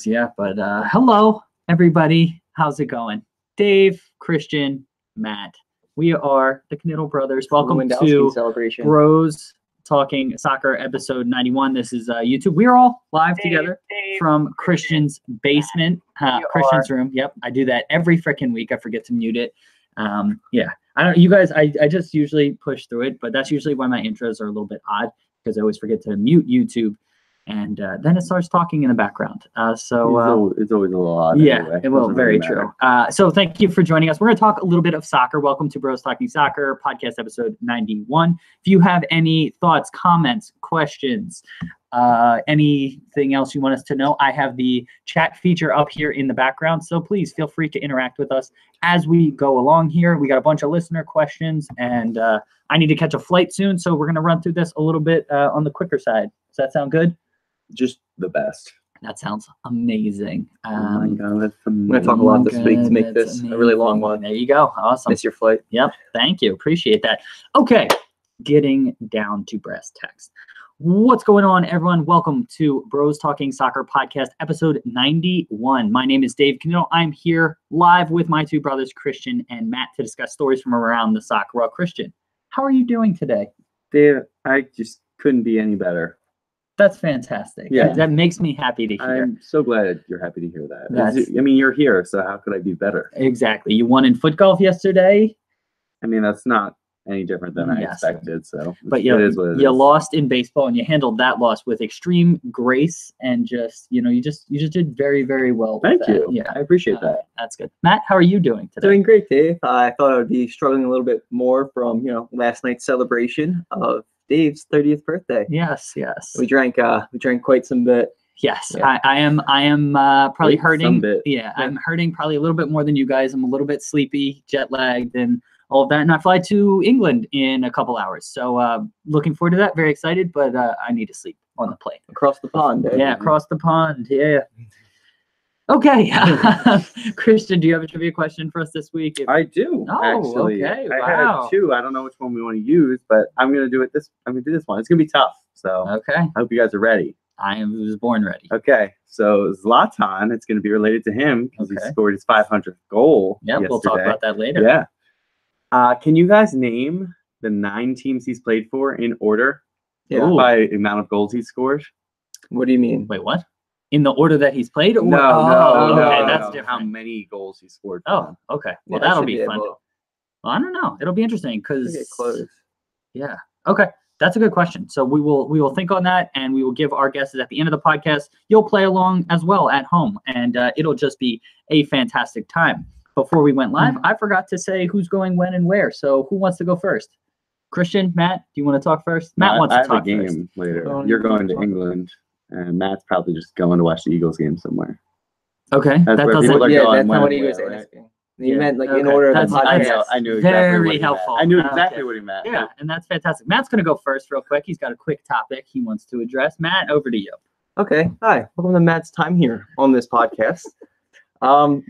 Yeah, but hello, everybody. How's it going? Dave, Christian, Matt. We are the Kniddle Brothers. Welcome to celebration. Bros Talking Soccer, episode 91. This is YouTube. We are all live together from Christian's basement, Christian's room. Yep, I do that every freaking week. I forget to mute it. Yeah, I don't. You guys, I just usually push through it, but that's usually why my intros are a little bit odd because I always forget to mute YouTube. And then it starts talking in the background. So it's always a little odd. Yeah, anyway. it will. Very true. So thank you for joining us. We're going to talk a little bit of soccer. Welcome to Bros Talking Soccer podcast episode 91. If you have any thoughts, comments, questions, anything else you want us to know, I have the chat feature up here in the background. So please feel free to interact with us as we go along here. We got a bunch of listener questions, and I need to catch a flight soon. So we're going to run through this a little bit on the quicker side. Does that sound good? Just the best. That sounds amazing. Oh my God, I'm going to talk a lot this week to make this a really long one. There you go. Awesome. Miss your flight. Yep. Thank you. Appreciate that. Okay. Getting down to brass tacks. What's going on, everyone? Welcome to Bros Talking Soccer podcast, episode 91. My name is Dave Kniddle. I'm here live with my two brothers, Christian and Matt, to discuss stories from around the soccer world. Christian, how are you doing today? Dave, I just couldn't be any better. That's fantastic. Yeah. That makes me happy to hear. I'm so glad you're happy to hear that. I mean, you're here, so how could I be better? Exactly. You won in foot golf yesterday. I mean, that's not any different than I expected. So, but you lost in baseball, and you handled that loss with extreme grace, and just you just did very, very well. Thank you. Yeah, I appreciate that. That's good. Matt, how are you doing today? Doing great, Dave. I thought I would be struggling a little bit more from last night's celebration of Dave's 30th birthday. Yes. We drank quite some bit. Yes, yeah. I am probably hurting. Yeah, I'm hurting probably a little bit more than you guys. I'm a little bit sleepy, jet lagged, and all of that. And I fly to England in a couple hours. So looking forward to that. Very excited, but I need to sleep on the plane. Across the pond. Yeah, across the pond. Yeah. Okay. Christian, do you have a trivia question for us this week? I do. Actually. Okay. I have two. I don't know which one we want to use, but I'm gonna do this one. It's gonna be tough. So okay. I hope you guys are ready. I was born ready. Okay. So Zlatan, it's gonna be related to him because he scored his 500th goal. Yeah, we'll talk about that later. Yeah. Can you guys name the 9 teams he's played for in order? Yeah. By amount of goals he scored? What do you mean? Wait, what? In the order that he's played? Or? No. That's different. How many goals he scored? Okay. Well, that'll be fun. Well, I don't know. It'll be interesting because get close. Yeah. Okay. That's a good question. So we will think on that, and we will give our guesses at the end of the podcast. You'll play along as well at home, and it'll just be a fantastic time. Before we went live, I forgot to say who's going when and where. So who wants to go first? Christian, Matt, do you want to talk first? Matt wants to talk first. I have a game later. You're going to England, and Matt's probably just going to watch the Eagles game somewhere. Okay. That's not what he was asking. He meant in order of the podcast. I knew exactly very helpful. I knew exactly what he meant. Yeah, and that's fantastic. Matt's going to go first real quick. He's got a quick topic he wants to address. Matt, over to you. Okay. Hi. Welcome to Matt's time here on this podcast. The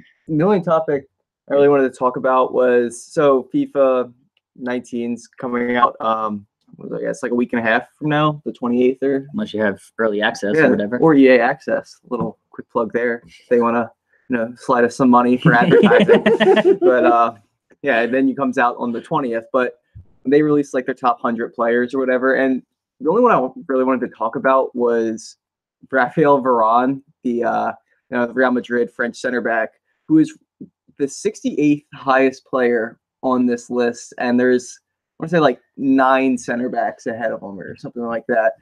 only topic I really wanted to talk about was FIFA 19's coming out. I guess like a week and a half from now, the 28th, or unless you have early access or whatever, or EA access. Little quick plug there. If they want to, slide us some money for advertising. But then it comes out on the 20th. But they released like their top 100 players or whatever, and the only one I really wanted to talk about was Raphael Varane, the Real Madrid French center back, who is the 68th highest player on this list, and there's I want to say like 9 center backs ahead of him or something like that.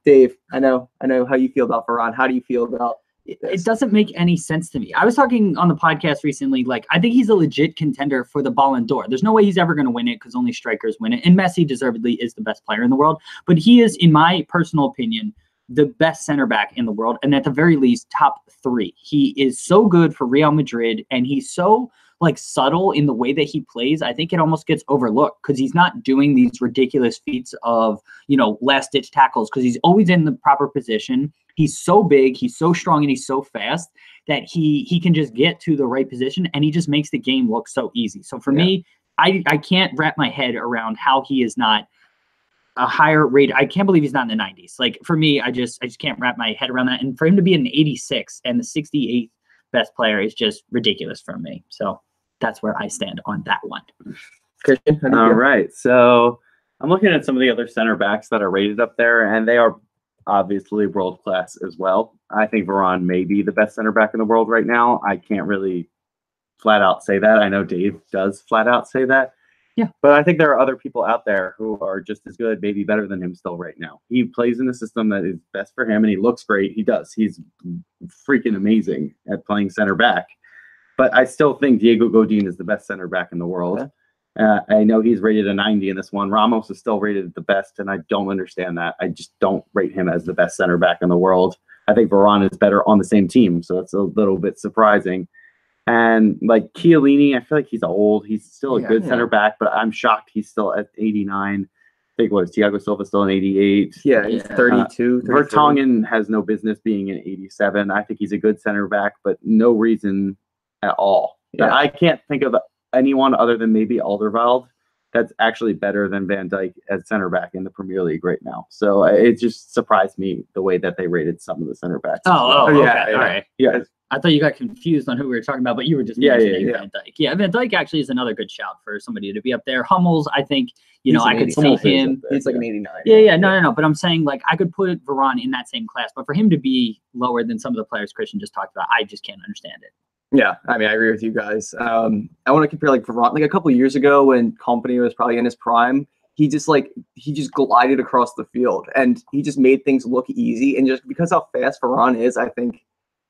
Dave, I know how you feel about Varane. How do you feel about this? It doesn't make any sense to me. I was talking on the podcast recently, like I think he's a legit contender for the Ballon d'Or. There's no way he's ever going to win it because only strikers win it. And Messi deservedly is the best player in the world. But he is, in my personal opinion, the best center back in the world. And at the very least, top 3. He is so good for Real Madrid, and he's so subtle in the way that he plays. I think it almost gets overlooked because he's not doing these ridiculous feats of, last ditch tackles, because he's always in the proper position. He's so big, he's so strong, and he's so fast that he can just get to the right position, and he just makes the game look so easy. So for me, I can't wrap my head around how he is not a higher rate. I can't believe he's not in the 90s. Like for me, I just can't wrap my head around that. And for him to be an 86 and the 68th best player is just ridiculous for me. So that's where I stand on that one. Christian, All right. So I'm looking at some of the other center backs that are rated up there, and they are obviously world class as well. I think Varane may be the best center back in the world right now. I can't really flat out say that. I know Dave does flat out say that. Yeah. But I think there are other people out there who are just as good, maybe better than him still right now. He plays in a system that is best for him, and he looks great. He does. He's freaking amazing at playing center back. But I still think Diego Godin is the best center back in the world. Okay. I know he's rated a 90 in this one. Ramos is still rated the best, and I don't understand that. I just don't rate him as the best center back in the world. I think Varane is better on the same team, so that's a little bit surprising. And like Chiellini, I feel like he's old. He's still a good center back, but I'm shocked he's still at 89. I think Thiago Silva still an 88. Yeah, he's 32. Vertonghen has no business being an 87. I think he's a good center back, but no reason at all. Yeah. I can't think of anyone other than maybe Alderweireld that's actually better than Van Dijk as center back in the Premier League right now. So it just surprised me the way that they rated some of the center backs. Okay. Yeah. All right. Yeah. I thought you got confused on who we were talking about, but you were just mentioning Van Dijk. Yeah, Van Dijk actually is another good shout for somebody to be up there. Hummels, I think, I could see him. He's like an 89. Yeah. No. But I'm saying, like, I could put Varane in that same class, but for him to be lower than some of the players Christian just talked about, I just can't understand it. Yeah, I mean, I agree with you guys. I want to compare like Varane, like a couple of years ago when Company was probably in his prime. He just glided across the field and he just made things look easy. And just because how fast Varane is, I think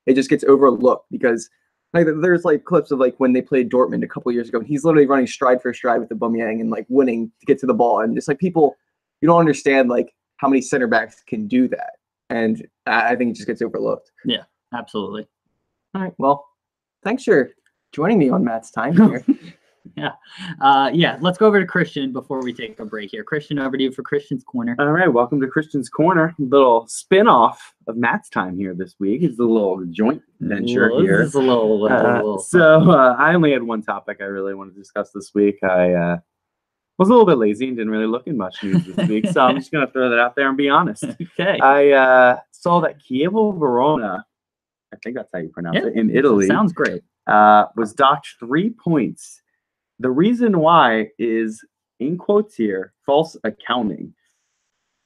it just gets overlooked because like there's like clips of like when they played Dortmund a couple of years ago, and he's literally running stride for stride with the Aubameyang and like winning to get to the ball. And just like people, you don't understand like how many center backs can do that. And I think it just gets overlooked. Yeah, absolutely. All right, well. Thanks for joining me on Matt's time here. Let's go over to Christian before we take a break here. Christian, over to you for Christian's Corner. All right, welcome to Christian's Corner. Little spin-off of Matt's time here this week. It's a little joint venture here. This is a little I only had one topic I really wanted to discuss this week. I was a little bit lazy and didn't really look at much news this week, so I'm just going to throw that out there and be honest. Okay. I saw that Chievo Verona, I think that's how you pronounce it, in Italy. Sounds great. Was docked 3 points. The reason why is, in quotes here, false accounting.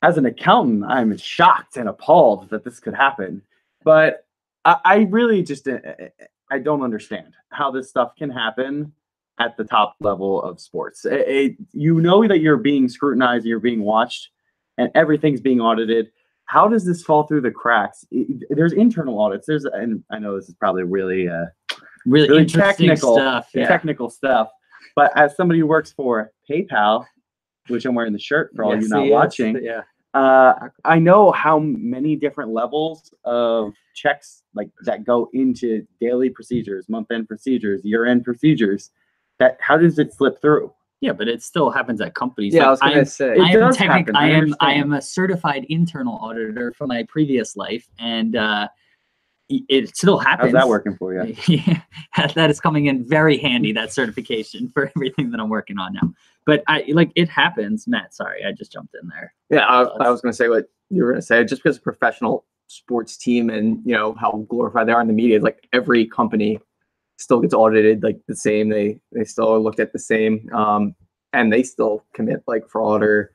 As an accountant, I'm shocked and appalled that this could happen. But I really just, I don't understand how this stuff can happen at the top level of sports. You know that you're being scrutinized, you're being watched, and everything's being audited. How does this fall through the cracks? There's internal audits. And I know this is probably really technical stuff. Yeah. Technical stuff. But as somebody who works for PayPal, which I'm wearing the shirt for all you not watching, I know how many different levels of checks like that go into daily procedures, month-end procedures, year-end procedures. How does it slip through? Yeah, but it still happens at companies. Yeah, I was going to say. I am a certified internal auditor from my previous life, and it still happens. How's that working for you? Yeah, that is coming in very handy, that certification, for everything that I'm working on now. But it happens. Matt, sorry, I just jumped in there. Yeah, I was going to say what you were going to say. Just because a professional sports team and how glorified they are in the media, like every company still gets audited like the same. They still are looked at the same, and they still commit like fraud or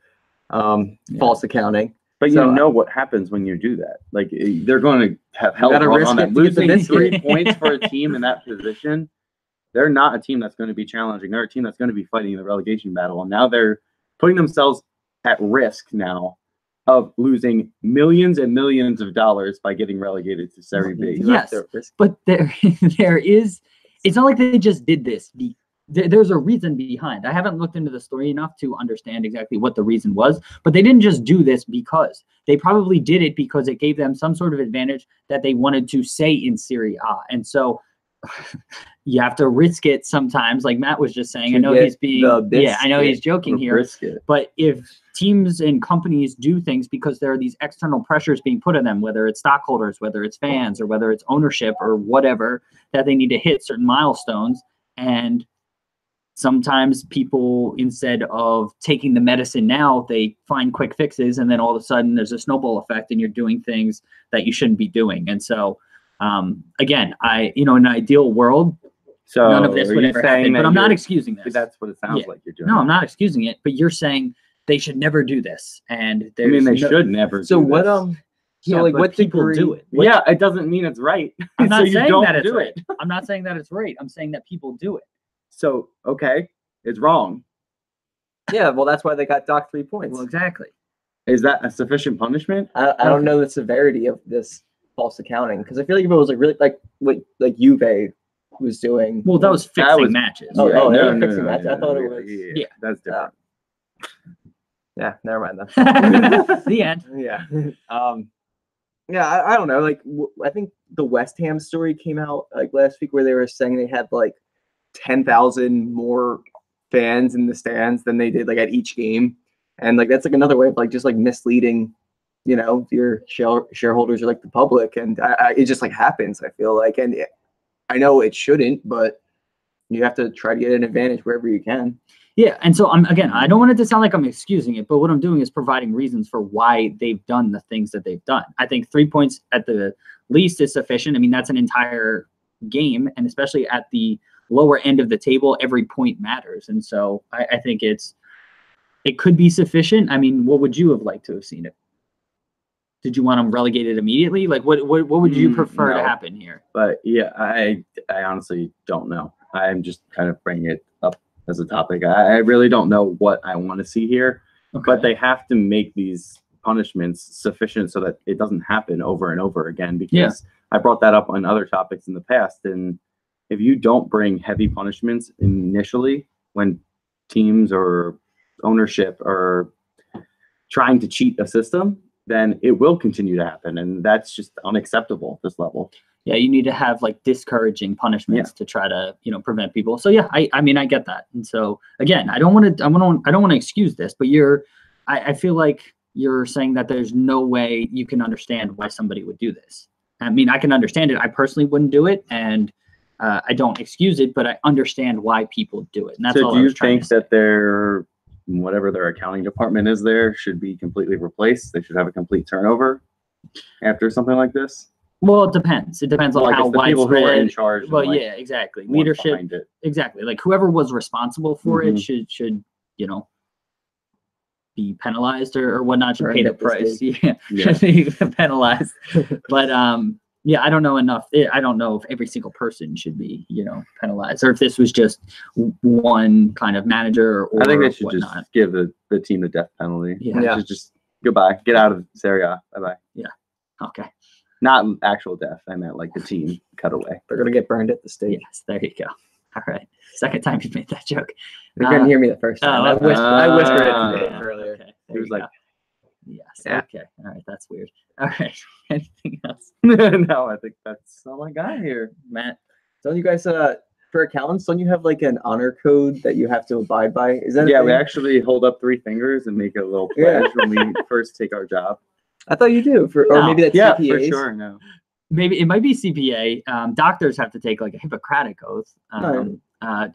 false accounting. But you know what happens when you do that. Like they're going to have hell on that. Losing 3 points for a team in that position, they're not a team that's going to be challenging. They're a team that's going to be fighting the relegation battle. And now they're putting themselves at risk now of losing millions and millions of dollars by getting relegated to Serie B. Yes, but there is. It's not like they just did this. There's a reason behind. I haven't looked into the story enough to understand exactly what the reason was, but they didn't just do this because. They probably did it because it gave them some sort of advantage that they wanted to say in Serie A. And so you have to risk it sometimes, like Matt was just saying. I know he's being, I know he's joking here, but if teams and companies do things because there are these external pressures being put on them, whether it's stockholders, whether it's fans, or whether it's ownership or whatever, that they need to hit certain milestones, and sometimes people, instead of taking the medicine now, they find quick fixes, and then all of a sudden there's a snowball effect and you're doing things that you shouldn't be doing. And so, again, in an ideal world, So none of this would ever happen, but I'm not excusing this. That's what it sounds like you're doing. No, I'm not excusing it, but you're saying they should never do this. And I mean, they should never So do what, this. yeah, like but what people degree- do it. Yeah, it doesn't mean it's right. I'm not So you saying don't that it's do right. it. I'm not saying that it's right. I'm saying that people do it. So, okay, it's wrong. Yeah, well, that's why they got docked 3 points. Well, exactly. Is that a sufficient punishment? I don't know the severity of this false accounting, because I feel like if it was like really like what like Juve was doing. Well, that was fixing was- matches. Oh, Yeah, oh, they were no, fixing no, that. I thought it was. Yeah. That's different. Yeah, never mind then. The end. Yeah. Yeah, I don't know. Like, I think the West Ham story came out like last week where they were saying they had like 10,000 more fans in the stands than they did like at each game, and like that's like another way of like just like misleading, your shareholders or like the public, and it just like happens. I feel like, and I know it shouldn't, but you have to try to get an advantage wherever you can. Yeah, and so I don't want it to sound like I'm excusing it, but what I'm doing is providing reasons for why they've done the things that they've done. I think 3 points at the least is sufficient. I mean, that's an entire game, and especially at the lower end of the table, every point matters. And so I think it could be sufficient. I mean, what would you have liked to have seen it? Did you want them relegated immediately? Like, what would you prefer to happen here? But yeah, I honestly don't know. I'm just kind of bringing it up as a topic. I really don't know what I want to see here, but they have to make these punishments sufficient so that it doesn't happen over and over again, because I brought that up on other topics in the past. And if you don't bring heavy punishments initially when teams or ownership are trying to cheat a system, then it will continue to happen. And that's just unacceptable at this level. Yeah, you need to have like discouraging punishments to try to, prevent people. So yeah, I mean, I get that. And so again, I don't want to excuse this, but I feel like you're saying that there's no way you can understand why somebody would do this. I mean, I can understand it. I personally wouldn't do it, and I don't excuse it, but I understand why people do it. And that's all I was trying to say. So do you think that whatever their accounting department is there should be completely replaced? They should have a complete turnover after something like this? Well, it depends. It depends on how widespread. People who are in charge. Well, yeah, exactly. Leadership. Exactly. Like whoever was responsible for it should be penalized or whatnot. Should pay the price. Yeah, should be penalized. But yeah, I don't know enough. I don't know if every single person should be penalized, or if this was just one kind of manager. Or I think they should whatnot. just give the team the death penalty. Yeah. Just goodbye. Get out of Serie A. Bye-bye. Yeah. Okay. Not actual death. I meant like the team cut away. They're gonna get burned at the stake. Yes, there you go. All right. Second time you've made that joke. They couldn't hear me the first time. I whispered it earlier. Okay. It was like, yes. Yeah. Okay. All right. That's weird. All right. Anything else, no, I think that's all I got here. Matt? Don't you guys for accountants, don't you have like an honor code that you have to abide by? Is that we actually hold up 3 fingers and make a little pledge when we first take our job. I thought you do, or maybe that's CPAs. CPAs. For sure. No, Maybe it might be CPA. Doctors have to take like a Hippocratic oath.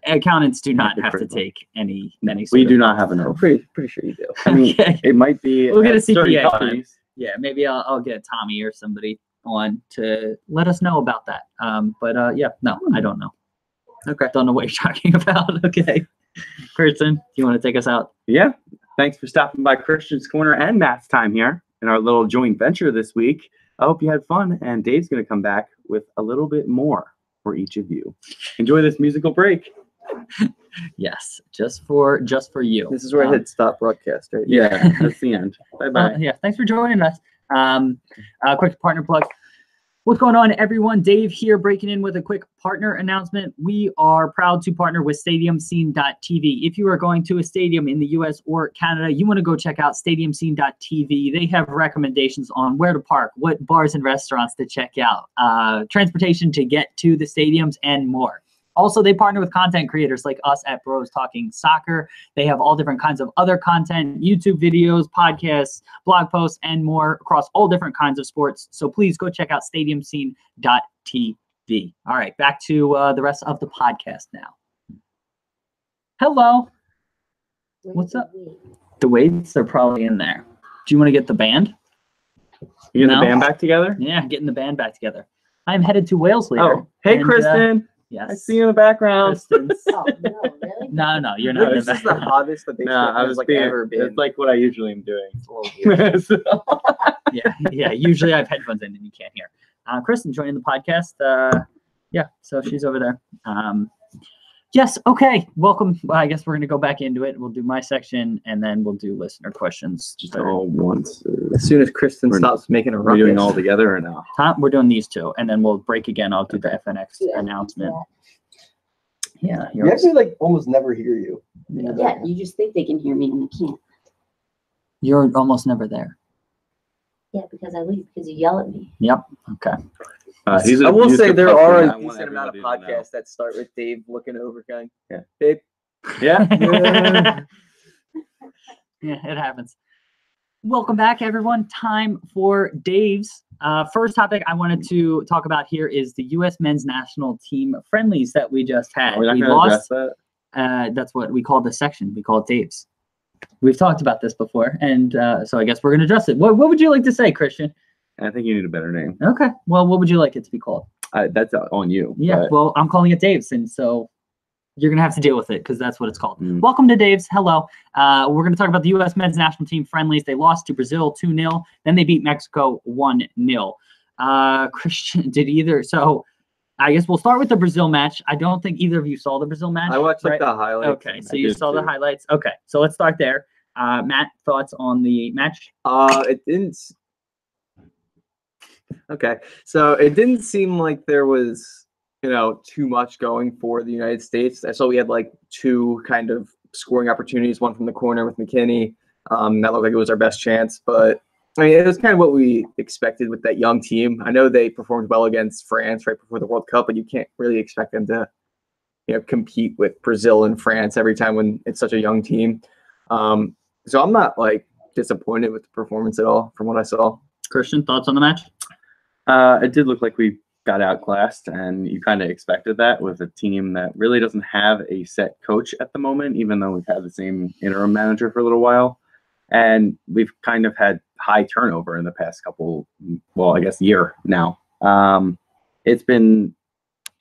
Accountants do not have to take any. We do not have an oath. I'm pretty sure you do. I mean, it might be. We'll get a certain CPA. companies. Yeah, maybe I'll get Tommy or somebody on to let us know about that. But yeah, no, I don't know. Okay. Don't know what you're talking about. Okay. Kristen, do you want to take us out? Yeah. Thanks for stopping by Christian's Corner and Matt's time here in our little joint venture this week. I hope you had fun, and Dave's going to come back with a little bit more for each of you. Enjoy this musical break. Yes, just for you. This is where I hit stop broadcast, right? Yeah, that's the end. Bye-bye. Yeah, thanks for joining us. Quick partner plug. What's going on, everyone? Dave here, breaking in with a quick partner announcement. We are proud to partner with StadiumScene.tv. If you are going to a stadium in the US or Canada, you want to go check out StadiumScene.tv. They have recommendations on where to park, what bars and restaurants to check out, transportation to get to the stadiums, and more. Also, they partner with content creators like us at Bros Talking Soccer. They have all different kinds of other content, YouTube videos, podcasts, blog posts, and more across all different kinds of sports. So please go check out StadiumScene.tv. All right, back to the rest of the podcast now. Hello. What's up? The weights are probably in there. Do you want to get the band? You getting No? the band back together? Yeah, getting the band back together. I'm headed to Wales later. Oh, hey, and, Kristen. Yes. I see you in the background. Kristen's- Oh, no, really? No, you're not. This is the hottest the No, basement I has was like being, ever been. it's like what I usually am doing. It's a little weird. So- Yeah. Usually I have headphones in and you can't hear. Kristen joining the podcast. Yeah, so she's over there. Yes, okay. Welcome. Well, I guess we're gonna go back into it. We'll do my section and then we'll do listener questions. Just all once. As soon as Kristen We're- stops making a Are we ruckus. doing all together or no? We're doing these two, and then we'll break again. I'll do the FNX Yeah. announcement. Yeah, We actually like almost never hear you. Yeah, you just think they can hear me and they can't. you're almost never there. Yeah, because I leave because you yell at me. Yep. Okay. He's an I will say abusive there husband. are I a want decent amount of everybody to know. podcasts that start with Dave looking over going, Yeah. Babe. Yeah. Yeah, it happens. Welcome back, everyone. Time for Dave's. First topic I wanted to talk about here is the U.S. men's national team friendlies that we just had. Are we not We going to address lost. that? That's what we call this section. We call it Dave's. We've talked about this before, and so I guess we're going to address it. What would you like to say, Christian? I think you need a better name. Okay. Well, what would you like it to be called? That's on you. Yeah. but- Well, I'm calling it Dave's, and so you're going to have to deal with it because that's what it's called. Mm. Welcome to Dave's. Hello. We're going to talk about the U.S. men's national team friendlies. They lost to Brazil 2-0. Then they beat Mexico 1-0. Christian did either. So I guess we'll start with the Brazil match. I don't think either of you saw the Brazil match. I watched like right? the highlights. Okay. So I you did saw the too. highlights. Okay. So let's start there. Matt, thoughts on the match? It didn't. Okay, so it didn't seem like there was, too much going for the United States. I saw we had like two kind of scoring opportunities, one from the corner with McKinney. That looked like it was our best chance, but I mean, it was kind of what we expected with that young team. I know they performed well against France right before the World Cup, but you can't really expect them to, compete with Brazil and France every time when it's such a young team. So I'm not like disappointed with the performance at all from what I saw. Christian, thoughts on the match? It did look like we got outclassed, and you kind of expected that with a team that really doesn't have a set coach at the moment, even though we've had the same interim manager for a little while. And we've kind of had high turnover in the past year now. It's been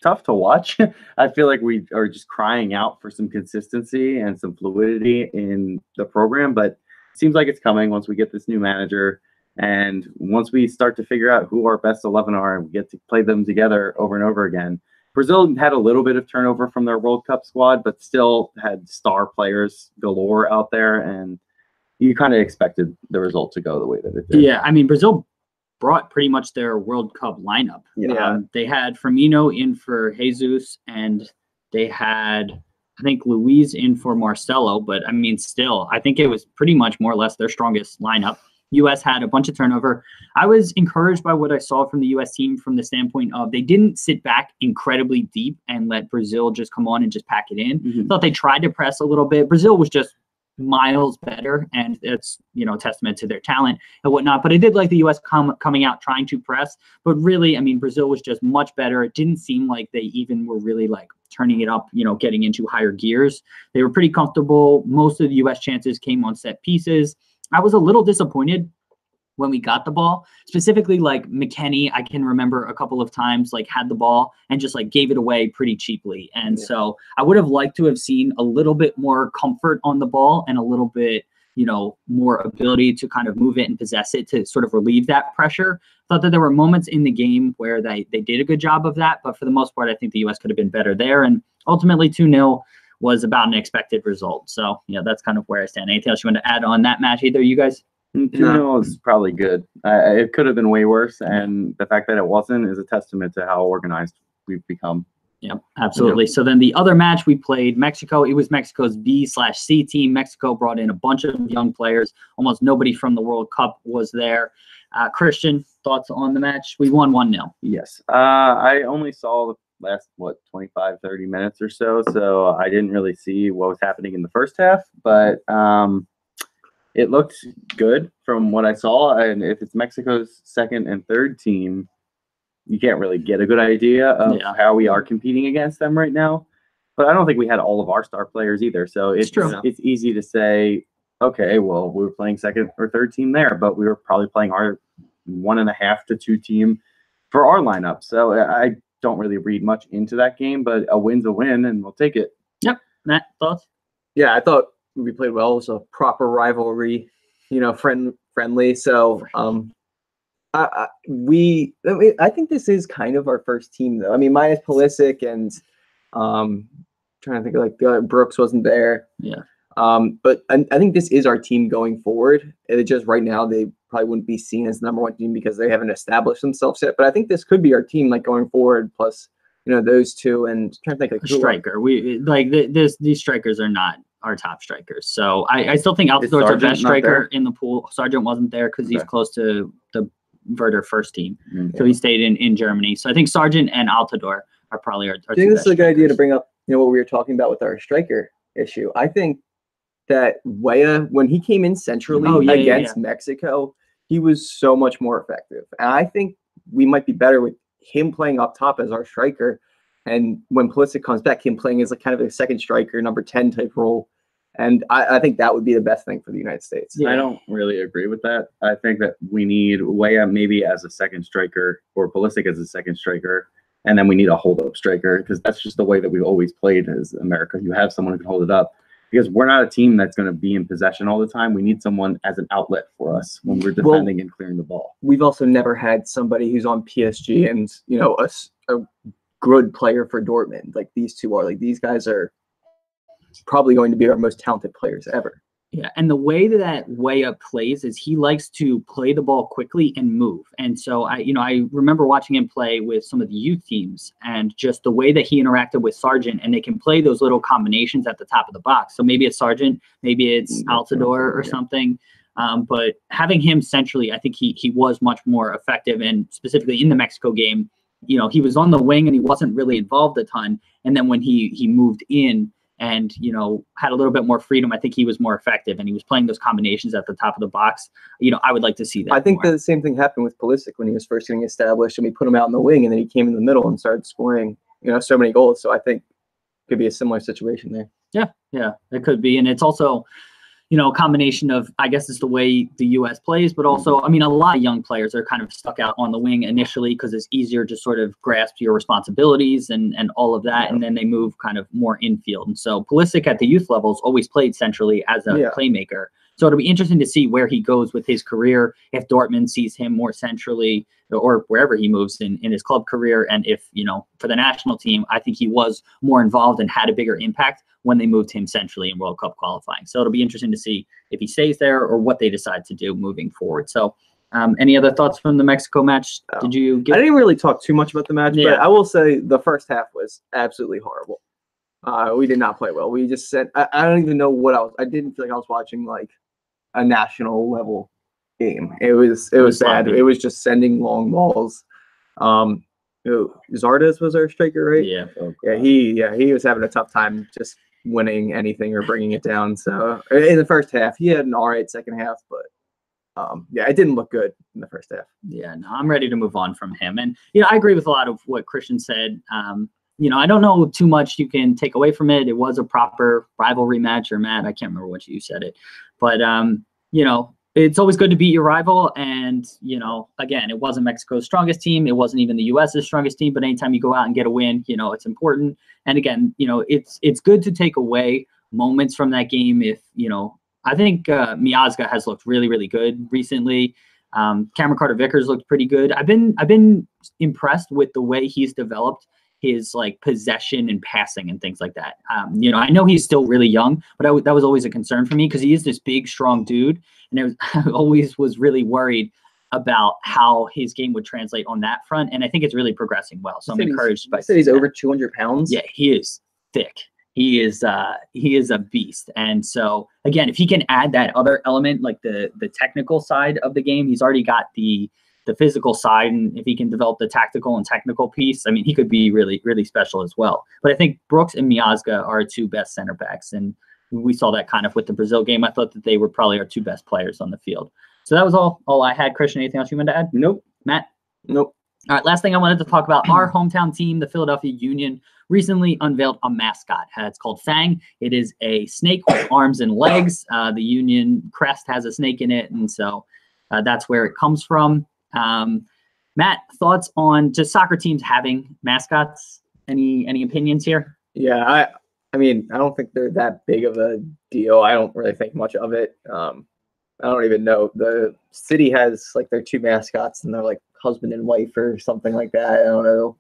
tough to watch. I feel like we are just crying out for some consistency and some fluidity in the program, but it seems like it's coming once we get this new manager. And once we start to figure out who our best 11 are and we get to play them together over and over again. Brazil had a little bit of turnover from their World Cup squad, but still had star players galore out there. And you kind of expected the result to go the way that it did. Yeah, I mean, Brazil brought pretty much their World Cup lineup. Yeah. They had Firmino in for Jesus, and they had, I think, Luis in for Marcelo. But I mean, still, I think it was pretty much more or less their strongest lineup. U.S. had a bunch of turnover. I was encouraged by what I saw from the U.S. team from the standpoint of they didn't sit back incredibly deep and let Brazil just come on and just pack it in. Mhm. Thought they tried to press a little bit. Brazil was just miles better, and it's testament to their talent and whatnot. But I did like the U.S. coming out trying to press, but really, I mean, Brazil was just much better. It didn't seem like they even were really like turning it up, getting into higher gears. They were pretty comfortable. Most of the U.S. chances came on set pieces. I was a little disappointed when we got the ball, specifically like McKinney. I can remember a couple of times like had the ball and just like gave it away pretty cheaply. And so I would have liked to have seen a little bit more comfort on the ball and a little bit, more ability to kind of move it and possess it to sort of relieve that pressure. Thought that there were moments in the game where they did a good job of that, but for the most part, I think the U.S. could have been better there. And ultimately 2-0 was about an expected result. So, that's kind of where I stand. Anything else you want to add on that match, either of you guys? 2-0 is probably good. It could have been way worse, and the fact that it wasn't is a testament to how organized we've become. Yeah, absolutely. So then the other match we played, Mexico, it was Mexico's B/C team. Mexico brought in a bunch of young players. Almost nobody from the World Cup was there. Christian, thoughts on the match? We won 1-0. Yes. I only saw the last, 25, 30 minutes or so, so I didn't really see what was happening in the first half, but it looked good from what I saw. And if it's Mexico's second and third team, you can't really get a good idea of how we are competing against them right now. But I don't think we had all of our star players either. So it's true. it's easy to say, okay, well, we were playing second or third team there, but we were probably playing our 1.5 to 2 team for our lineup. So I don't really read much into that game, but a win's a win, and we'll take it. Yep. Matt, thoughts? Yeah, I thought we played well. It was a proper rivalry, friendly. So I think this is kind of our first team, though. I mean, minus Pulisic and trying to think of like Brooks wasn't there. Yeah. But I think this is our team going forward. It just right now they probably wouldn't be seen as the number 1 team because they haven't established themselves yet. But I think this could be our team like going forward. Plus, those two, and trying to think like A striker. We like these strikers are not our top strikers. So I still think Altidor's our best striker in the pool. Sargent wasn't there because he's close to the Werder first team. Okay. So he stayed in Germany. So I think Sargent and Altidor are probably our I think two this is a best good idea to strikers. bring up, what we were talking about with our striker issue. I think that Weah, when he came in centrally against Mexico, he was so much more effective. And I think we might be better with him playing up top as our striker. And when Pulisic comes back, him playing as kind of a second striker, number 10 type role. And I think that would be the best thing for the United States. Yeah. I don't really agree with that. I think that we need Weah maybe as a second striker or Pulisic as a second striker. And then we need a hold-up striker because that's just the way that we've always played as America. You have someone who can hold it up because we're not a team that's going to be in possession all the time. We need someone as an outlet for us when we're defending and clearing the ball. We've also never had somebody who's on PSG and, a good player for Dortmund. Like these two are. Like these guys are probably going to be our most talented players ever. Yeah, and the way that Weah plays is he likes to play the ball quickly and move. And so I remember watching him play with some of the youth teams and just the way that he interacted with Sargent, and they can play those little combinations at the top of the box. So maybe it's Sargent, maybe it's Altidor or something. But having him centrally, I think he was much more effective. And specifically in the Mexico game, he was on the wing and he wasn't really involved a ton. And then when he moved in, and had a little bit more freedom, I think he was more effective, and he was playing those combinations at the top of the box. I would like to see that. I think more. the same thing happened with Pulisic when he was first getting established, and we put him out in the wing, and then he came in the middle and started scoring, so many goals. So I think it could be a similar situation there. Yeah, it could be, and it's also a combination of, I guess it's the way the U.S. plays, but also, I mean, a lot of young players are kind of stuck out on the wing initially because it's easier to sort of grasp your responsibilities and all of that, and then they move kind of more infield. And so Pulisic at the youth levels always played centrally as a playmaker. So it'll be interesting to see where he goes with his career, if Dortmund sees him more centrally or wherever he moves in his club career. And if, for the national team, I think he was more involved and had a bigger impact when they moved him centrally in World Cup qualifying. So it'll be interesting to see if he stays there or what they decide to do moving forward. So any other thoughts from the Mexico match? No. Did you get? I didn't really talk too much about the match, but I will say the first half was absolutely horrible. We did not play well. We just said, I don't even know what I didn't feel like I was watching like a national level game. It was bad. It was just sending long balls. Zardes was our striker, right? Yeah. He was having a tough time just winning anything or bringing it down. So in the first half, he had an all right second half, but it didn't look good in the first half. Yeah, no, I'm ready to move on from him. And I agree with a lot of what Christian said. I don't know too much you can take away from it. It was a proper rivalry match, or Matt, I can't remember what you said it, but it's always good to beat your rival. And, again, it wasn't Mexico's strongest team. It wasn't even the U.S.'s strongest team. But anytime you go out and get a win, it's important. And again, it's good to take away moments from that game. If, I think Miazga has looked really, really good recently. Cameron Carter-Vickers looked pretty good. I've been impressed with the way he's developed his like possession and passing and things like that. I know he's still really young, but that was always a concern for me because he is this big, strong dude. And I always was really worried about how his game would translate on that front. And I think it's really progressing well. So I'm encouraged by he's over 200 pounds. Yeah, he is thick. He is a beast. And so again, if he can add that other element, like the technical side of the game, he's already got the physical side, and if he can develop the tactical and technical piece, I mean, he could be really, really special as well. But I think Brooks and Miazga are our two best center backs, and we saw that kind of with the Brazil game. I thought that they were probably our two best players on the field. So that was all I had. Christian, anything else you wanted to add? Nope. Matt? Nope. All right, last thing I wanted to talk about, our hometown team, the Philadelphia Union, recently unveiled a mascot. It's called Phang. It is a snake with arms and legs. The Union crest has a snake in it, and so that's where it comes from. Matt, thoughts on just soccer teams having mascots? Any opinions here? Yeah, I mean, I don't think they're that big of a deal. I don't really think much of it. I don't even know. The city has like their 2 mascots, and they're like husband and wife or something like that. I don't know.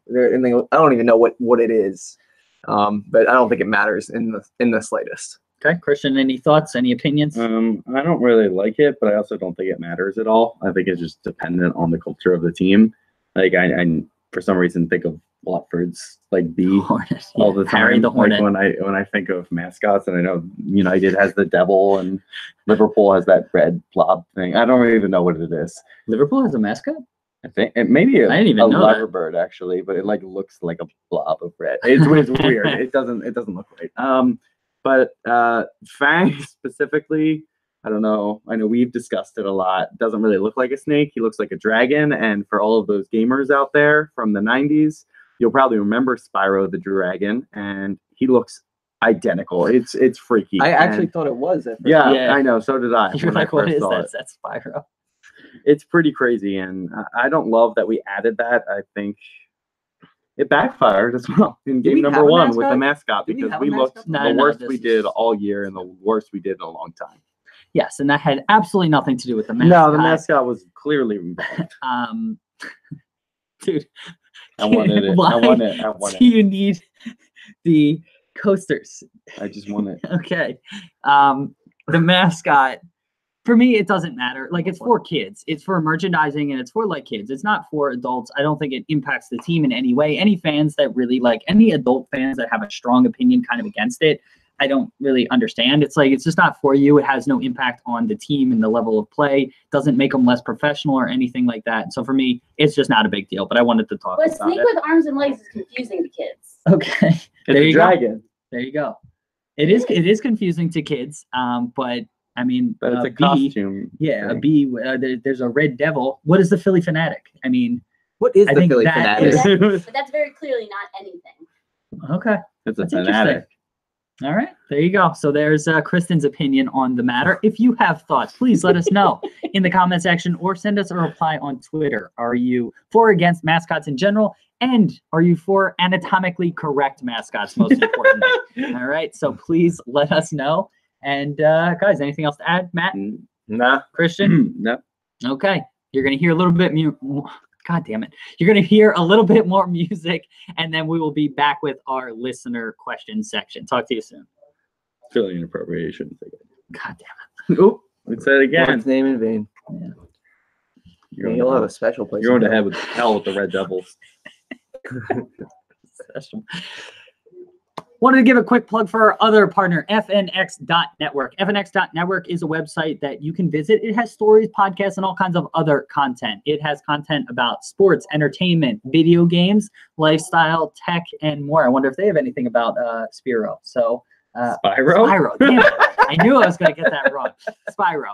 I don't even know what it is. But I don't think it matters in the slightest. Okay, Christian, any thoughts? Any opinions? I don't really like it, but I also don't think it matters at all. I think it's just dependent on the culture of the team. Like I for some reason think of Watford's like bee Hornet, all the time. Harry the Hornet. Like when I think of mascots, and I know United has the devil and Liverpool has that red blob thing. I don't even know what it is. Liverpool has a mascot? I think it maybe I didn't even know that. Leverbird actually, but it like looks like a blob of red. It's weird. It doesn't look right. But Phang specifically, I don't know. I know we've discussed it a lot. Doesn't really look like a snake. He looks like a dragon. And for all of those gamers out there from the 90s, you'll probably remember Spyro the Dragon, and he looks identical. It's freaky. I actually thought it was. Yeah, I know. So did I. You're when I like, what first is saw that? it. That's Spyro. It's pretty crazy, and I don't love that we added that. I think it backfired as well in Did game we number have a 1 with the mascot? mascot, Did we because have a we looked mascot? No, the worst this we is- did all year and the worst we did in a long time. Yes, and that had absolutely nothing to do with the mascot. No, the mascot was clearly involved. Dude, I wanted it. why I want it. do you need the coasters? I just want it. Okay. The mascot, for me, it doesn't matter. Like, it's for kids. It's for merchandising, and it's for, like, kids. It's not for adults. I don't think it impacts the team in any way. Any fans that really, like, any adult fans that have a strong opinion kind of against it, I don't really understand. It's like, it's just not for you. It has no impact on the team and the level of play. Doesn't make them less professional or anything like that. So for me, it's just not a big deal, but I wanted to talk But about snake it. with arms and legs is confusing to kids. Okay. It's There a you go. dragon, There you go. It is confusing to kids. But I mean, but it's a bee, costume. yeah, a thing. bee. There's a red devil. What is the Philly Fanatic? I mean, What is I the think Philly that Fanatic? is- But that's very clearly not anything. okay. It's a That's fanatic. interesting. All right, there you go. So there's Kristen's opinion on the matter. If you have thoughts, please let us know in the comment section or send us a reply on Twitter. Are you for or against mascots in general? And are you for anatomically correct mascots, most importantly? All right, so please let us know. And guys, anything else to add? Matt, Nah. Christian? No. Okay, you're going to hear a little bit God damn it. You're going to hear a little bit more music, and then we will be back with our listener question section. Talk to you soon. Filling appropriation. God damn Oop, we said it again. Lord's name in vain. You're You'll have going a special place. to to go. hell with the Red Devils. it. Wanted to give a quick plug for our other partner, FNX.network. FNX.network is a website that you can visit. It has stories, podcasts, and all kinds of other content. It has content about sports, entertainment, video games, lifestyle, tech, and more. I wonder if they have anything about Spyro. So Spyro? Spyro. Damn it. I knew I was going to get that wrong. Spyro.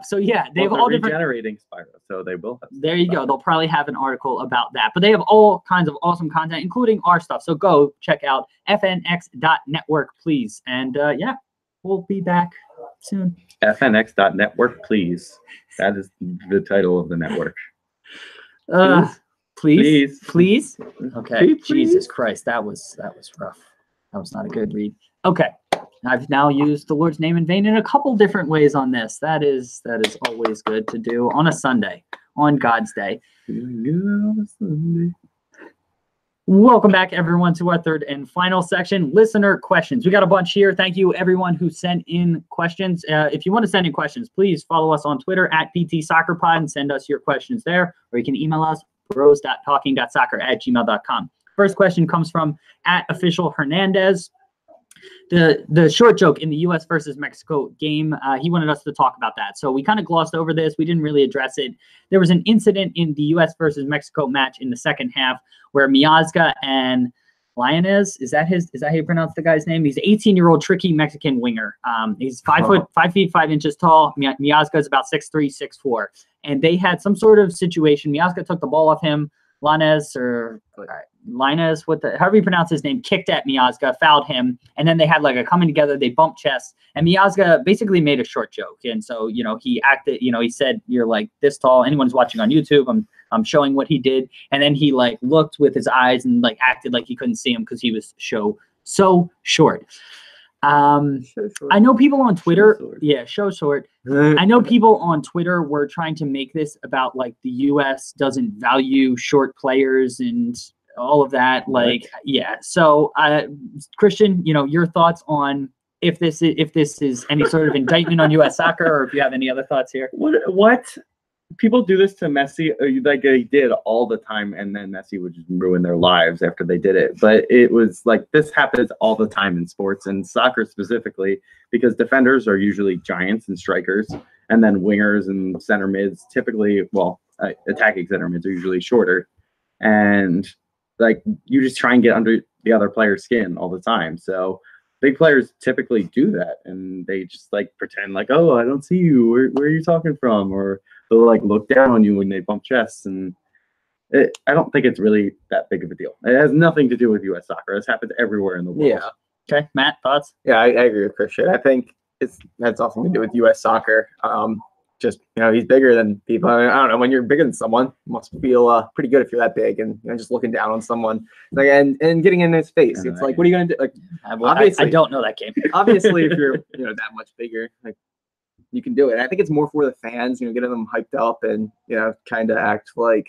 So yeah, they have Well, all they're different. regenerating Spyro, so they will have. There you go. They'll probably have an article about that. But they have all kinds of awesome content, including our stuff. So go check out fnx.network, please. And yeah, we'll be back soon. FNX.network, please. That is the title of the network. Please. Please. Okay. Please. Jesus Christ, that was rough. That was not a good read. Okay. I've now used the Lord's name in vain in a couple different ways on this. That is always good to do on a Sunday, on God's day. Welcome back, everyone, to our third and final section, listener questions. We got a bunch here. Thank you, everyone who sent in questions. If you want to send in questions, please follow us on Twitter at PTSoccerPod and send us your questions there, or you can email us, bros.talking.soccer@gmail.com. First question comes from @officialhernandez. The short joke in the U.S. versus Mexico game, he wanted us to talk about that. So we kind of glossed over this. We didn't really address it. There was an incident in the U.S. versus Mexico match in the second half where Miazga and Lionez, is that how you pronounce the guy's name? He's an 18-year-old tricky Mexican winger. He's 5 feet 5 inches tall. Miazga is about 6'3", 6'4". And they had some sort of situation. Miazga took the ball off him. Lainez or Lainez, however you pronounce his name, kicked at Miazga, fouled him, and then they had like a coming together. They bumped chests, and Miazga basically made a short joke, and so he acted. He said, "You're like this tall." Anyone's watching on YouTube, I'm showing what he did, and then he like looked with his eyes and like acted like he couldn't see him because he was so short. I know people on Twitter, show short. I know people on Twitter were trying to make this about like the U.S. doesn't value short players and all of that. Like, So, Christian, your thoughts on if this is any sort of indictment on U.S. soccer, or if you have any other thoughts here? What? People do this to Messi, like they did all the time, and then Messi would just ruin their lives after they did it. But it was like this happens all the time in sports, and soccer specifically, because defenders are usually giants and strikers, and then wingers and center mids typically, attacking center mids are usually shorter, and like you just try and get under the other player's skin all the time. So big players typically do that, and they just like pretend like, oh, I don't see you. Where are you talking from? Or they'll like look down on you when they bump chests. And I don't think it's really that big of a deal. It has nothing to do with U.S. soccer. This happens everywhere in the world. Yeah. Okay, Matt, thoughts? Yeah, I agree with Christian. I think that's something to do with U.S. soccer. Just he's bigger than people. I don't know, when you're bigger than someone, it must feel pretty good if you're that big, and just looking down on someone like and getting in his face. It's like, what are you gonna do? Like, obviously, I don't know that game. Obviously, if you're that much bigger, like you can do it. And I think it's more for the fans, getting them hyped up and kind of act like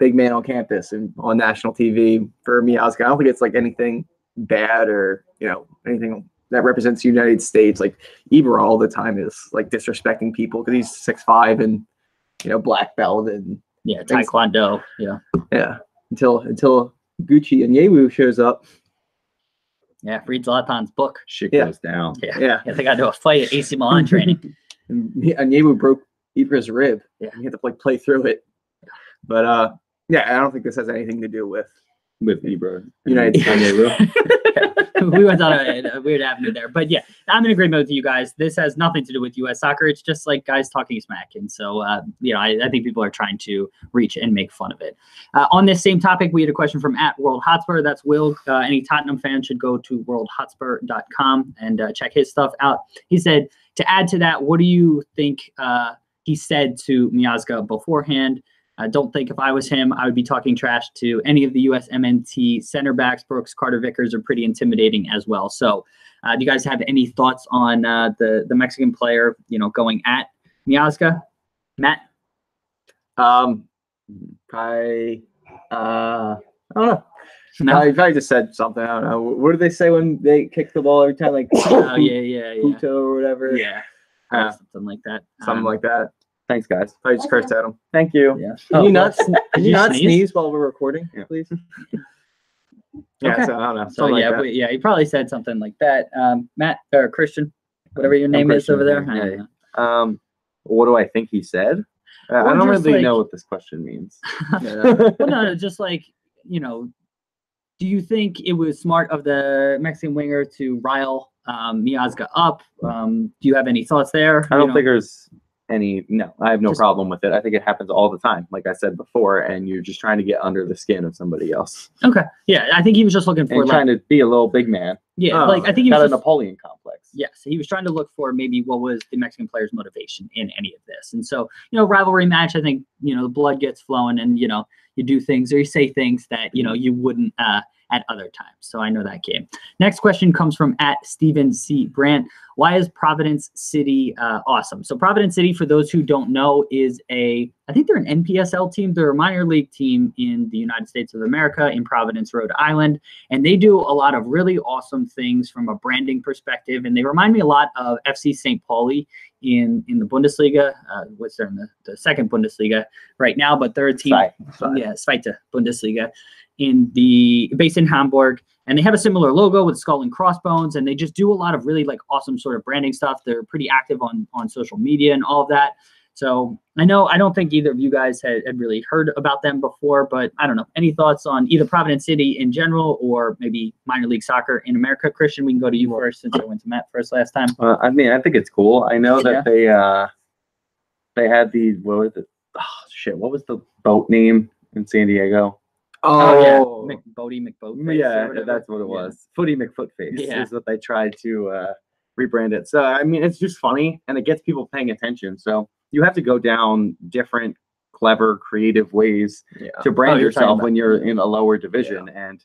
big man on campus and on national TV. For Miazga, I don't think it's like anything bad or anything that represents the United States. Like Ibra all the time is like disrespecting people because he's 6'5" and black belt and taekwondo. Until Gucci and Yewu shows up. Yeah, read Zlatan's book. Shit goes down. Yeah. They got to a fight at AC Milan training. and Yewu broke Ibra's rib. Yeah, he had to play through it. But I don't think this has anything to do with Ibra. United States. We went on a weird avenue there, but yeah, I'm in agreement with you guys. This has nothing to do with U.S. soccer. It's just like guys talking smack, and so I think people are trying to reach and make fun of it. On this same topic, we had a question from @WorldHotspur. That's Will. Any Tottenham fan should go to worldhotspur.com and check his stuff out. He said, to add to that, what do you think he said to Miazga beforehand? I don't think if I was him, I would be talking trash to any of the USMNT center backs. Brooks, Carter, Vickers are pretty intimidating as well. So do you guys have any thoughts on the Mexican player, going at Miazga? Matt? I don't know. No, he probably just said something. I don't know. What do they say when they kick the ball every time? Like, Puto or whatever. Yeah. Something like that. Something like that. Thanks, guys. I just cursed at him. Thank you. Yeah. Can you not sneeze while we're recording, please? Yeah, okay. So I don't know. So he probably said something like that. Matt or Christian, whatever your name is over there. What do I think he said? I don't really know what this question means. Well, no, just like, do you think it was smart of the Mexican winger to rile Miazga up? Do you have any thoughts there? I don't think there's no, I have no problem with it. I think it happens all the time, like I said before, and you're just trying to get under the skin of somebody else. Okay. Yeah, I think he was just looking for trying to be a little big man. Yeah, I think he was got a Napoleon complex. Yes, he was trying to look for maybe what was the Mexican player's motivation in any of this. And so, rivalry match, I think, the blood gets flowing and, you do things or you say things that, you wouldn't at other times. So I know that game. Next question comes from @Steven C. Brandt. Why is Providence City awesome? So Providence City, for those who don't know, is I think they're an NPSL team. They're a minor league team in the United States of America in Providence, Rhode Island. And they do a lot of really awesome things from a branding perspective. And they remind me a lot of FC St. Pauli in the Bundesliga. They're in the second Bundesliga right now, but they're a team. Zweite Bundesliga. Based in Hamburg, and they have a similar logo with skull and crossbones, and they just do a lot of really awesome sort of branding stuff. They're pretty active on social media and all of that. So I don't think either of you guys had really heard about them before, but I don't know. Any thoughts on either Providence City in general or maybe minor league soccer in America? Christian, we can go to you first since I went to Matt first last time. I think it's cool. I know that they had what was the boat name? in San Diego. Oh yeah, McBoatface. Yeah, or whatever. that's what it was. Footy McFootface Yeah. is what they tried to rebrand it. So I mean, it's just funny and it gets people paying attention. So you have to go down different, clever, creative ways to brand you're talking yourself about- when you're in a lower division. And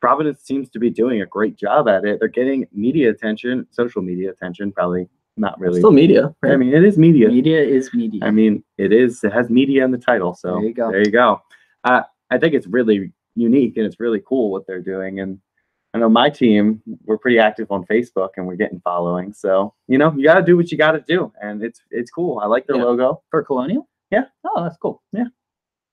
Providence seems to be doing a great job at it. They're getting media attention, social media attention, probably not really. Still media. Right? I mean, it is media. Media is media. I mean, it is. It has media in the title. So There you go. There you go. I think it's really unique and it's really cool what they're doing. And I know my team, we're pretty active on Facebook and we're getting following. So, you know, you got to do what you got to do. And it's cool. I like their logo. For Colonial? Yeah. Oh, that's cool. Yeah.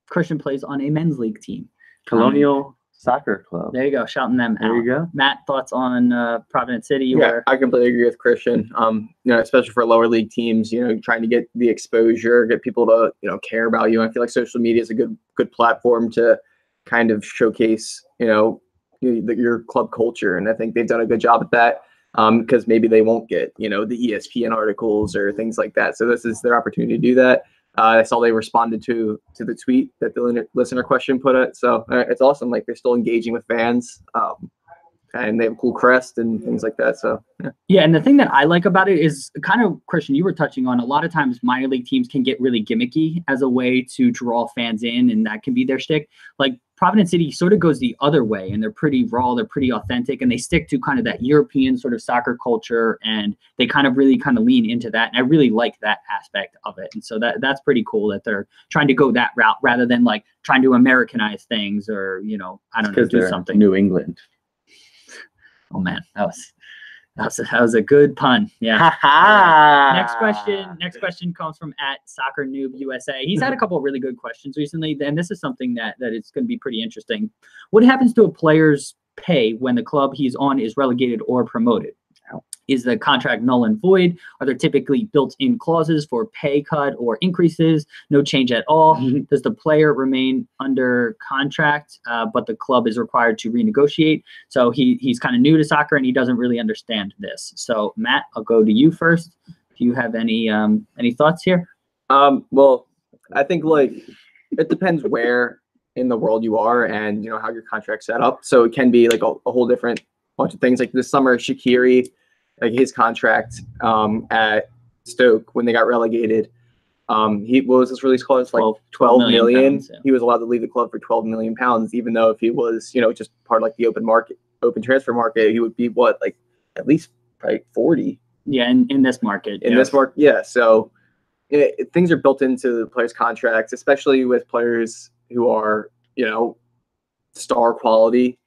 Christian plays on a men's league team. Colonial Soccer Club. There you go. Shouting them There out. you go. Matt, thoughts on Providence City? Yeah, I completely agree with Christian. You know, especially for lower league teams, you know, trying to get the exposure, get people to, you know, care about you. I feel like social media is a good platform to kind of showcase, you know, your club culture. And I think they've done a good job at that because maybe they won't get, you know, the ESPN articles or things like that. So this is their opportunity to do that. I saw they responded to the tweet that the listener question put it. So it's awesome. Like they're still engaging with fans and they have a cool crest and things like that. So yeah. And the thing that I like about it is kind of, Christian, you were touching on, a lot of times minor league teams can get really gimmicky as a way to draw fans in, and that can be their shtick. Like Providence City sort of goes the other way, and they're pretty raw, they're pretty authentic, and they stick to kind of that European sort of soccer culture, and they kind of really kind of lean into that. And I really like that aspect of it. And so that's pretty cool that they're trying to go that route rather than like trying to Americanize things or, you know, I don't know, do something. New England. Oh man, that was a good pun. Yeah. Next question comes from @SoccerNoobUSA. He's had a couple of really good questions recently, and this is something that is going to be pretty interesting. What happens to a player's pay when the club he's on is relegated or promoted? Is the contract null and void? Are there typically built-in clauses for pay cut or increases? No change at all? Does the player remain under contract, but the club is required to renegotiate? So he's kind of new to soccer and he doesn't really understand this. So Matt, I'll go to you first. Do you have any thoughts here? Well, I think like it depends where in the world you are and you know how your contract's set up. So it can be like a whole different bunch of things. Like this summer, Shaqiri, like his contract at Stoke when they got relegated, what was his release clause? Like 12 million. Pounds, yeah. He was allowed to leave the club for 12 million pounds, even though if he was, you know, just part of like the open transfer market, he would be what, like at least probably 40. Yeah, in this market. This market, yeah. So things are built into the players' contracts, especially with players who are, you know, star quality.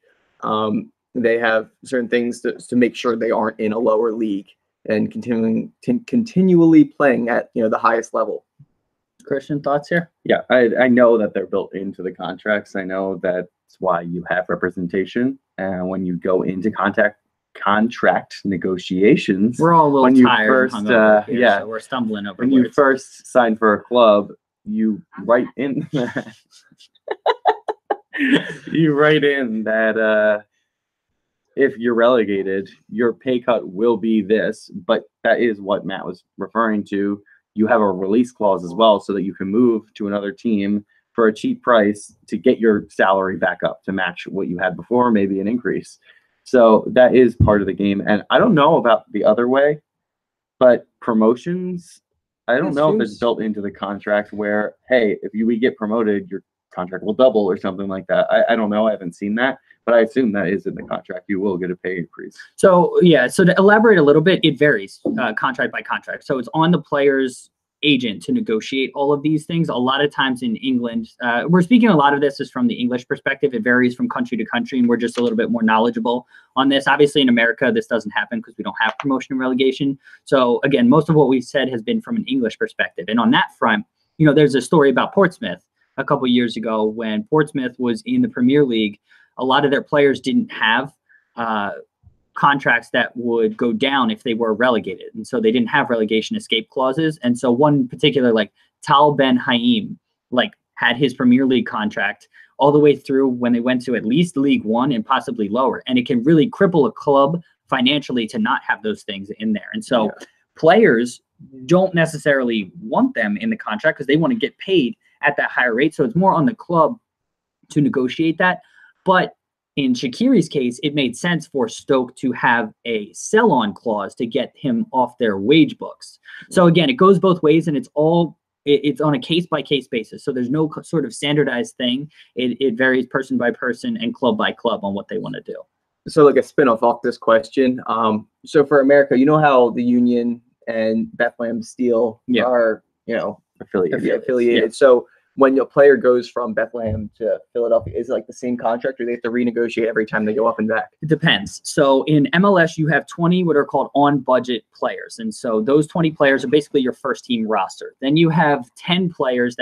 They have certain things to make sure they aren't in a lower league and continually playing at, you know, the highest level. Christian, thoughts here? Yeah, I know that they're built into the contracts. I know that's why you have representation. And when you go into contract negotiations, We're all a little tired. So we're stumbling over when words. you first sign for a club, you write in that if you're relegated, your pay cut will be this, but that is what Matt was referring to. You have a release clause as well so that you can move to another team for a cheap price to get your salary back up to match what you had before, maybe an increase. So that is part of the game. And I don't know about the other way, but promotions, I don't know if it's built into the contract where, hey, if we get promoted, your contract will double or something like that. I don't know. I haven't seen that, but I assume that is in the contract. You will get a pay increase. So, yeah. So to elaborate a little bit, it varies contract by contract. So it's on the player's agent to negotiate all of these things. A lot of times in England, we're speaking a lot of this is from the English perspective. It varies from country to country, and we're just a little bit more knowledgeable on this. Obviously, in America, this doesn't happen because we don't have promotion and relegation. So again, most of what we've said has been from an English perspective. And on that front, you know, there's a story about Portsmouth a couple years ago when Portsmouth was in the Premier League. A lot of their players didn't have contracts that would go down if they were relegated. And so they didn't have relegation escape clauses. And so one particular, like Tal Ben Haim, like had his Premier League contract all the way through when they went to at least League One and possibly lower. And it can really cripple a club financially to not have those things in there. And so players don't necessarily want them in the contract because they want to get paid at that higher rate. So it's more on the club to negotiate that. But in Shaqiri's case, it made sense for Stoke to have a sell-on clause to get him off their wage books. So again, it goes both ways, and it's on a case-by-case basis. So there's no sort of standardized thing. It varies person by person and club by club on what they want to do. So like a spin-off off this question. So for America, you know how the Union and Bethlehem Steel are, affiliated. Yeah. So when a player goes from Bethlehem to Philadelphia, is it like the same contract, or they have to renegotiate every time they go up and back? It depends. So in MLS, you have 20 what are called on-budget players. And so those 20 players are basically your first-team roster. Then you have up to 10 players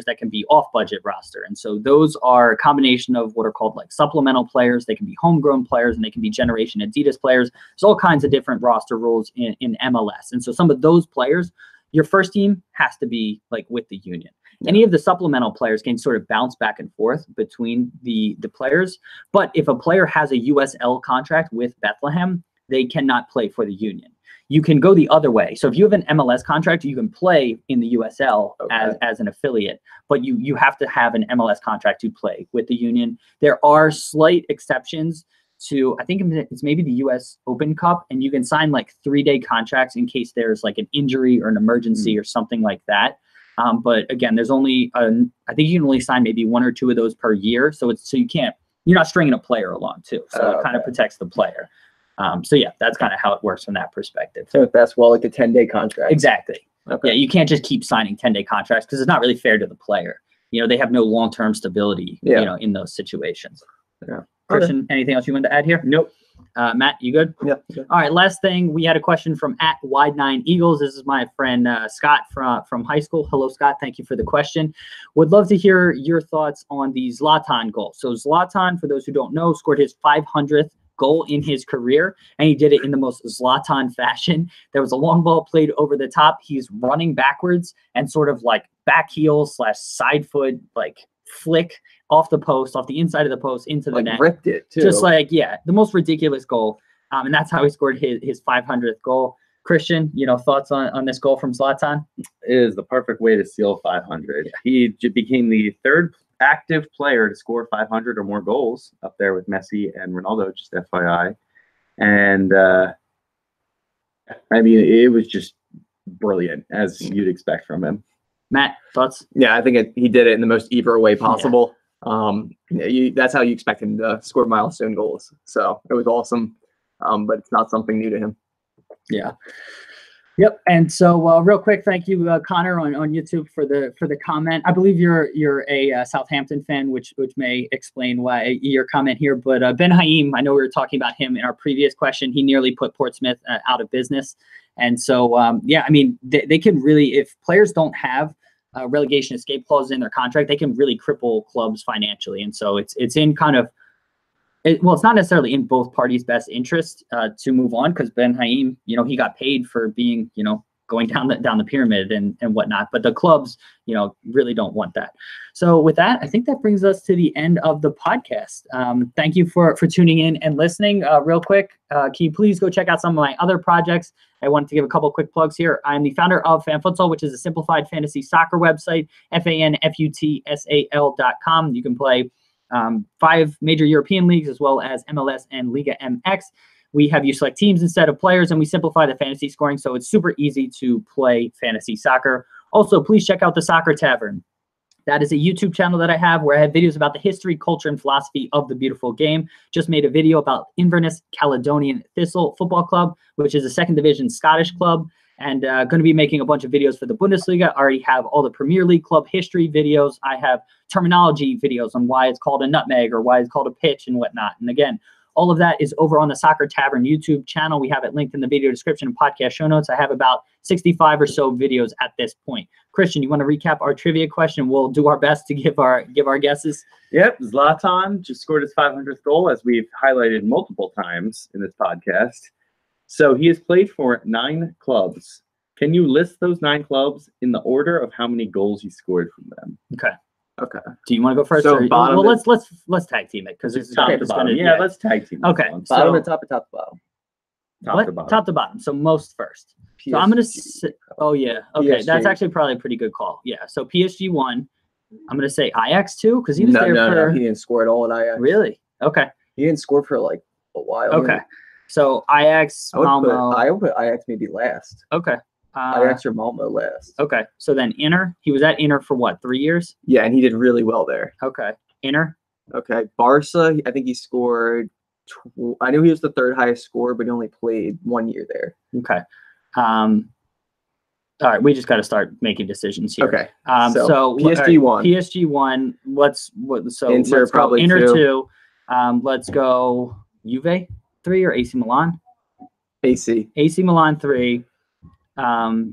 that can be off-budget roster. And so those are a combination of what are called like supplemental players. They can be homegrown players, and they can be Generation Adidas players. There's all kinds of different roster rules in MLS. And so some of those players, your first team has to be like with the Union. Any of the supplemental players can sort of bounce back and forth between the players. But if a player has a USL contract with Bethlehem, they cannot play for the Union. You can go the other way. So if you have an MLS contract, you can play in the USL as an affiliate, but you have to have an MLS contract to play with the Union. There are slight exceptions to, I think it's maybe the US Open Cup, and you can sign like 3-day contracts in case there's like an injury or an emergency or something like that. But again, there's only, I think you can only sign maybe 1 or 2 of those per year. So you're not stringing a player along too. So it kind of protects the player. So yeah, that's kind of how it works from that perspective. So that's like a 10-day contract. Exactly. Okay. Yeah, you can't just keep signing 10-day contracts because it's not really fair to the player. They have no long-term stability, in those situations. Yeah. Christian, anything else you wanted to add here? Nope. Matt, you good? Yep. All right, last thing. We had a question from @Wide9Eagles. This is my friend Scott from high school. Hello, Scott. Thank you for the question. Would love to hear your thoughts on the Zlatan goal. So Zlatan, for those who don't know, scored his 500th goal in his career, and he did it in the most Zlatan fashion. There was a long ball played over the top. He's running backwards and sort of like back heel / side foot, like flick off the post, off the inside of the post into the net. Ripped it too. Just the most ridiculous goal. And that's how he scored his 500th goal. Christian, thoughts on this goal from Zlatan? It is the perfect way to seal 500. Yeah. He became the 3rd active player to score 500 or more goals, up there with Messi and Ronaldo, just FYI. And it was just brilliant, as you'd expect from him. Matt, thoughts? Yeah, I think he did it in the most Ibra way possible. That's how you expect him to score milestone goals. So it was awesome, but it's not something new to him. Yeah. Yep. And so real quick, thank you, Connor, on YouTube for the comment. I believe you're a Southampton fan, which may explain why your comment here. But Ben Haim, I know we were talking about him in our previous question. He nearly put Portsmouth out of business. And so, they can really, if players don't have relegation escape clauses in their contract, they can really cripple clubs financially. And so it's in kind of, it's not necessarily in both parties' best interest to move on, because Ben Haim, he got paid for being, going down the pyramid and whatnot. But the clubs, really don't want that. So with that, I think that brings us to the end of the podcast. Thank you for tuning in and listening. Real quick, can you please go check out some of my other projects? I wanted to give a couple quick plugs here. I'm the founder of FanFutsal, which is a simplified fantasy soccer website, FanFutsal.com. You can play 5 major European leagues, as well as MLS and Liga MX. We have you select teams instead of players, and we simplify the fantasy scoring, so it's super easy to play fantasy soccer. Also, please check out the Soccer Tavern. That is a YouTube channel that I have where I have videos about the history, culture, and philosophy of the beautiful game. Just made a video about Inverness Caledonian Thistle Football Club, which is a 2nd division Scottish club, and going to be making a bunch of videos for the Bundesliga. I already have all the Premier League club history videos. I have terminology videos on why it's called a nutmeg or why it's called a pitch and whatnot. And again, all of that is over on the Soccer Tavern YouTube channel. We have it linked in the video description and podcast show notes. I have about 65 or so videos at this point. Christian, you want to recap our trivia question? We'll do our best to give our guesses. Yep, Zlatan just scored his 500th goal, as we've highlighted multiple times in this podcast. So he has played for 9 clubs. Can you list those 9 clubs in the order of how many goals he scored from them? Okay. Okay. Do you want to go first? So well, let's tag team it, because it's top to bottom. Yeah, let's tag team. Okay. Bottom to top, or top to bottom? Top to bottom. Top to bottom. So most first. So I'm gonna say, oh yeah, okay, PSG. That's actually probably a pretty good call. Yeah. So PSG 1, I'm gonna say Ajax too, because he was No, there no, for no. He didn't score at all at Ajax. really. Okay, He didn't score for like a while. okay. So Ajax, I would Malmo. put Ajax maybe last. Okay. Ajax or Malmo last. Okay. So then Inter. He was at Inter for what? 3 years. Yeah, and he did really well there. Okay. Inter. Okay, Barca. I think he scored. I knew he was the third highest scorer, but he only played 1 year there. Okay. All right, we just got to start making decisions here. Okay. So PSG won. PSG won. So Inter let's probably go Inter 2. 2. Let's go Juve 3 or AC Milan. AC. AC Milan 3.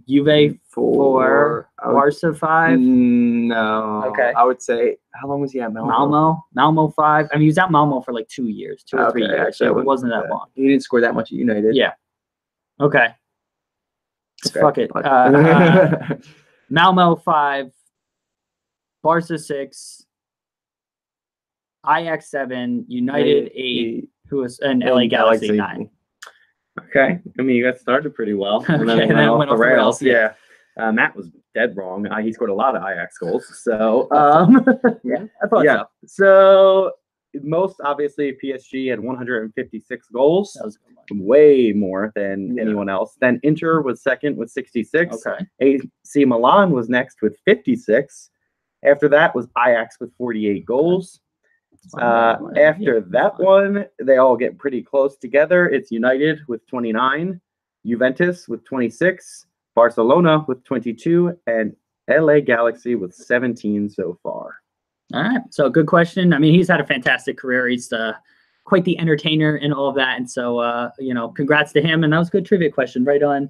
Juve 4. Barca 5. No. Okay. I would say, how long was he at Malmo? Malmo 5. I mean, he was at Malmo for like 2 years, 2 or 3 years. Actually, So it wasn't that long. He didn't score that much at United. Yeah. Okay. Okay. Fuck it. Malmo 5, Barca 6, Ajax 7, United 8, and LA Galaxy 9. Okay. I mean, you got started pretty well. And then Okay, it and then went off the rails. Yeah. Matt was dead wrong. He scored a lot of Ajax goals. So, Yeah, I thought yeah. So, most obviously, PSG had 156 goals. That was a good one. Way more than anyone else. Then Inter was second with 66. Okay. AC Milan was next with 56. After that was Ajax with 48 goals. After that one, they all get pretty close together. It's United with 29, Juventus with 26, Barcelona with 22, and LA Galaxy with 17 so far. All right. So good question. I mean, he's had a fantastic career. He's quite the entertainer and all of that. And so, congrats to him. And that was a good trivia question. Right on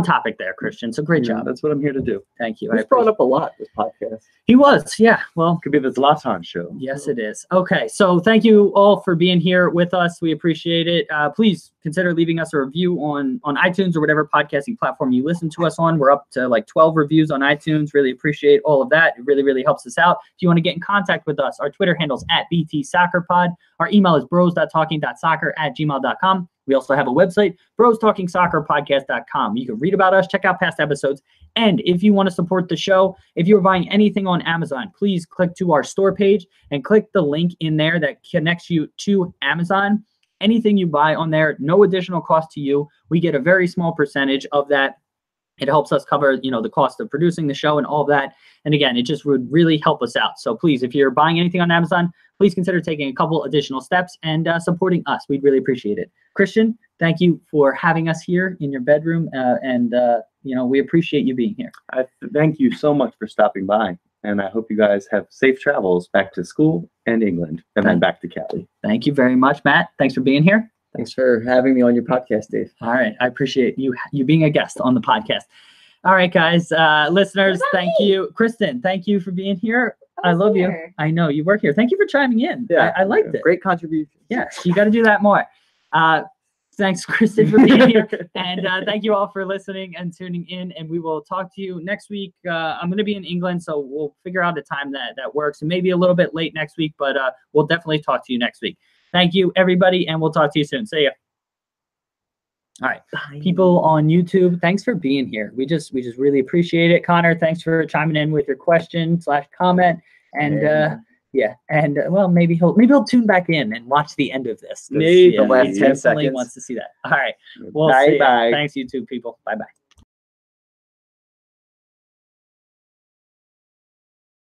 topic there, Christian. So great job. That's what I'm here to do. Thank you. He's brought up a lot this podcast. He was. Yeah. Well, Could be the Zlatan show. yes, it is. Okay. So thank you all for being here with us. We appreciate it. Please consider leaving us a review on iTunes or whatever podcasting platform you listen to us on. We're up to like 12 reviews on iTunes. Really appreciate all of that. It really, really helps us out. If you want to get in contact with us, our Twitter handle's @BTSoccerPod. Our email is bros.talking.soccer@gmail.com. We also have a website, brostalkingsoccerpodcast.com. You can read about us, check out past episodes. And if you want to support the show, if you're buying anything on Amazon, please click to our store page and click the link in there that connects you to Amazon. Anything you buy on there, no additional cost to you. We get a very small percentage of that. It helps us cover, the cost of producing the show and all that. And again, it just would really help us out. So please, if you're buying anything on Amazon, please consider taking a couple additional steps and supporting us. We'd really appreciate it. Christian, thank you for having us here in your bedroom. We appreciate you being here. Thank you so much for stopping by. And I hope you guys have safe travels back to school and England and then back to Cali. Thank you very much, Matt. Thanks for being here. Thanks for having me on your podcast, Dave. All right. I appreciate you being a guest on the podcast. All right, guys, listeners, thank you. Kristen, thank you for being here. I love you. I know you work here. Thank you for chiming in. Yeah, I liked it. Great contribution. Yes, you got to do that more. Thanks, Kristen, for being here. And thank you all for listening and tuning in. And we will talk to you next week. I'm going to be in England, so we'll figure out a time that works. And maybe a little bit late next week, but we'll definitely talk to you next week. Thank you, everybody, and we'll talk to you soon. See ya. All right. Bye. People on YouTube, thanks for being here. We just really appreciate it. Connor, thanks for chiming in with your question/comment. And well, maybe he'll tune back in and watch the end of this. Maybe the last he 10 definitely seconds. wants to see that. All right. Well, Bye. thanks, YouTube people. Bye-bye.